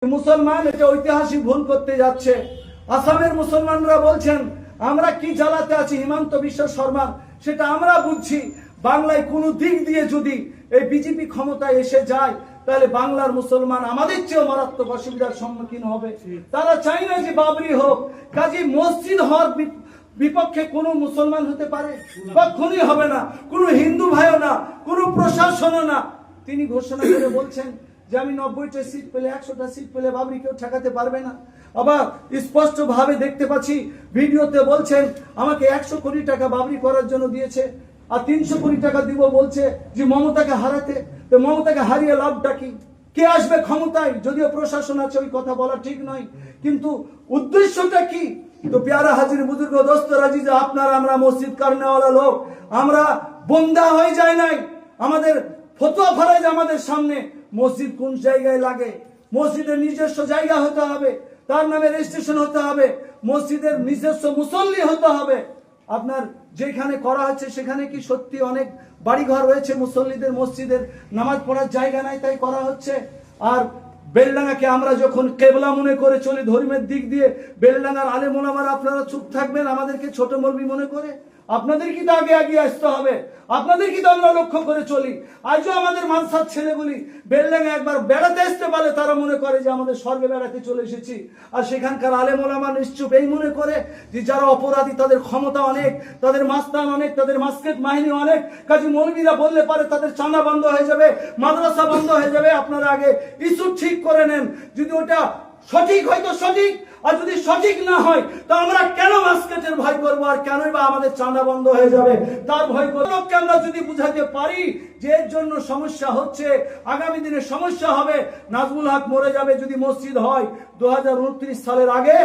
মুসলমান এটা ঐতিহাসিক ভুল করতে যাচ্ছে। আসামের মুসলমানরা বলছেন আমরা কি জ্বালাতে আছি হিমন্ত বিশ্ব শর্মা সেটা আমরা বুঝছি। বাংলায় কোনো দিক দিয়ে যদি এই বিজেপি ক্ষমতায় এসে যায় তাহলে বাংলার মুসলমান আমাদের চেয়েও মারাত্মক অসুবিধার সম্মুখীন হবে। তারা চায় না যে বাবরি হোক, কাজী মসজিদ হওয়ার বিপক্ষে কোনো মুসলমান হতে পারে বা খুনি হবে না, কোনো হিন্দু ভাইও না, কোনো প্রশাসনও না। তিনি ঘোষণা করে বলছেন যে আমি 90টা সিট পেলে 100টা সিট পেলে বাবরি কেউ ঠেকাতে পারবে না। আবার স্পষ্ট ভাবে দেখতে পাচ্ছি ভিডিওতে বলছেন আমাকে 100 কোটি টাকা বাবরি করার জন্য দিয়েছে আর 300 কোটি টাকা দিব বলছে যে মমতাকে হারাতে। তো মমতাকে হারিয়ে লাভটা কি? কে আসবে ক্ষমতায়? যদিও প্রশাসন আছে, ওই কথা বলা ঠিক নয়, কিন্তু উদ্দেশ্যটা কি? তো প্যারা হাজির বুজুর্গ দোস্ত রাজি যে আপনারা আমরা মসজিদ কারণেওয়ালা লোক, আমরা বন্দা হয়ে যায় নাই। আমাদের ফতোয়া ফরজ আমাদের সামনে মসজিদ কোন জায়গায় লাগে, মসজিদের নিজস্ব জায়গা হতে হবে, তার নামে রেজিস্ট্রেশন হতে হবে, মসজিদের নিজস্ব মুসল্লি হতে হবে। আপনার যেখানে করা হচ্ছে সেখানে কি সত্যি অনেক বাড়িঘর রয়েছে মুসল্লিদের, মসজিদের নামাজ পড়ার জায়গা নাই তাই করা হচ্ছে? আর বেলডাঙ্গাকে আমরা যখন কেবলা মনে করে চলি ধর্মের দিক দিয়ে, বেলডাঙ্গার আলেম ওলামারা আপনারা চুপ থাকবেন আমাদেরকে ছোট মৌলবি মনে করে? আপনাদের কি তো আগে আগে আসতে হবে, আপনাদের কি তো আমরা লক্ষ্য করে চলি। আজও আমাদের মানসার ছেলেগুলি বেলডাঙ্গা একবার বেড়াতে আসতে পারে, তারা মনে করে যে আমাদের স্বর্গে বেড়াতে চলে এসেছি। আর সেখানকার আলেম ওলামা নিশ্চুপ এই মনে করে যে যারা অপরাধী তাদের ক্ষমতা অনেক, তাদের মাস্তান অনেক, তাদের মাস্কেট বাহিনী অনেক, কাজী মৌলবীরা বললে পারে তাদের চাঁদা বন্ধ হয়ে যাবে, মাদ্রাসা বন্ধ হয়ে যাবে। আপনারা আগে ইস্যু ঠিক করে নেন, যদি ওটা সঠিক হয় তো সঠিক, আর যদি সঠিক না হয় তো আমরা কেন মাস্কেটের ভয় করবো, আর কেনই বা আমাদের চাঁদা বন্ধ হয়ে যাবে তার ভয় করবো? আমরা যদি বুঝাতে পারি যে এর জন্য সমস্যা হচ্ছে, আগামী দিনে সমস্যা হবে, নাজমুল হক মরে যাবে যদি মসজিদ হয় 2029 সালের আগে,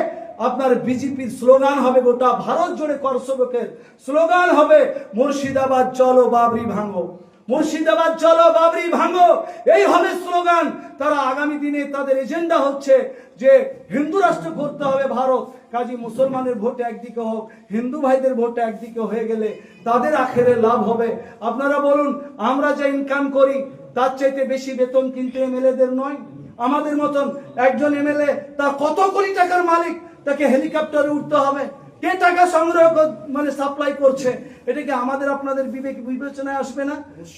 আপনার বিজেপির স্লোগান হবে, গোটা ভারত জুড়ে করসবকের স্লোগান হবে মুর্শিদাবাদ চলো বাবরি ভাঙো, মুর্শিদাবাদ চলো বাবরি ভাঙো, এই হবে স্লোগান। তারা আগামী দিনে তাদের এজেন্ডা হচ্ছে যে হিন্দু রাষ্ট্র করতে হবে ভারত। কাজী মুসলমানের ভোট একদিকে হোক, হিন্দু ভাইদের ভোট একদিকে হয়ে গেলে তাদের আখেরে লাভ হবে। আপনারা বলুন, আমরা যা ইনকাম করি তার চাইতে বেশি বেতন কিন্তু এমএলএদের নয়। আমাদের মতন একজন এমএলএ তার কত কোটি টাকার মালিক, তাকে হেলিকপ্টারে উঠতে হবে, কে টাকা সংগ্রহ মানে সাপ্লাই করছে, এটা কি আমাদের আপনাদের বিবেক বিবেচনায় আসবে না?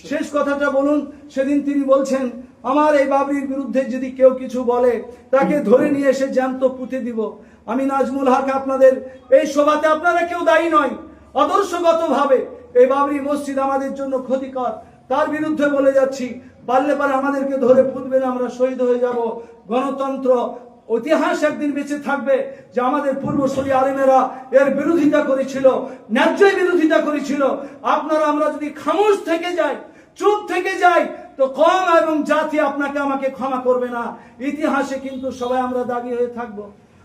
শেষ কথাটা বলুন, সেদিন তিনি বলছেন আমার এই বাবরির বিরুদ্ধে যদি কেউ কিছু বলে তাকে ধরে নিয়ে এসে জ্যান্ত পুঁতে দিব। আমি নাজমুল হক আপনাদের এই সভাতে, আপনারা কেউ দায়ী নয়, আদর্শগত ভাবে এই বাবরি মসজিদ আমাদের জন্য ক্ষতিকর, তার বিরুদ্ধে বলে যাচ্ছি। পারলে পারে আমাদেরকে ধরে পুঁতবেন, আমরা শহীদ হয়ে যাব। গণতন্ত্র ইতিহাস একদিন বেঁচে থাকবে যে আমাদের পূর্বসূরি আলেমেরা এর বিরোধিতা করেছিল, ন্যায্য বিরোধিতা করেছিল। আপনারা আমরা যদি খামোশ থেকে যাই, চুপ থেকে যাই, তো কম এবং জাতি আপনাকে আমাকে ক্ষমা করবে না। ইতিহাসে কিন্তু সবাই আমরা দাগি হয়ে থাকবো।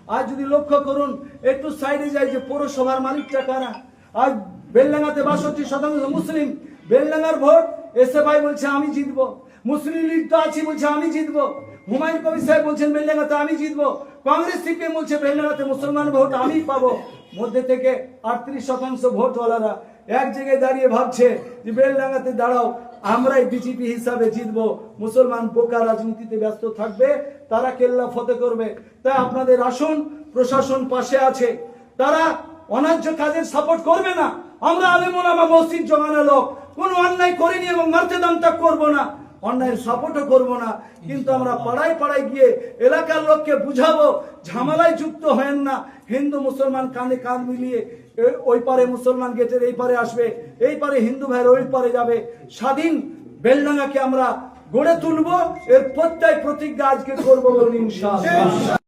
আজ যদি লক্ষ্য করুন, একটু সাইডে যাই যে পৌরসভার মালিকটা কারা। আজ বেলডাঙ্গাতে 62% মুসলিম, বেলডাঙ্গার ভোট এসে ভাই বলছে আমি জিতবো, মুসলিম লীগ তো আছি বলছে আমি জিতবো, হুমায়ুন কবির সাহেব বলছেন বেলডাঙ্গাতে আমি জিতবো, কংগ্রেস সিপিএম বলছে বেলডাঙ্গাতে মুসলমান ভোট আমি পাবো। মধ্যে থেকে 38% ভোটওয়ালারা এক জায়গায় দাঁড়িয়ে ভাবছে যে বেলডাঙ্গাতে দাঁড়াও আমরাই বিজেপি হিসাবে জিতবো। মুসলমান বোকা রাজনীতিতে ব্যস্ত থাকবে, তারা কেল্লা ফতে করবে। তাই আপনাদের আসুন, প্রশাসন পাশে আছে, তারা অন্যায্য কাজের সাপোর্ট করবে না। আমরা আলেম ওলামা মসজিদ জমানো লোক, কোনো অন্যায় করিনি এবং মার্তেদামটা করবো না, অন্যায়ের সাপোর্টও করবো না। কিন্তু আমরা পাড়ায় পাড়ায় গিয়ে এলাকার লোককে বুঝাবো ঝামেলায় যুক্ত হেন না। হিন্দু মুসলমান কানে কান মিলিয়ে ওই পারে মুসলমান গেটের এই পারে আসবে, এই পারে হিন্দু ভাইয়ের ওই পারে যাবে। স্বাধীন বেলডাঙ্গাকে আমরা গড়ে তুলবো, এর প্রত্যয় প্রতিজ্ঞা আজকে করবো ইনশাআল্লাহ।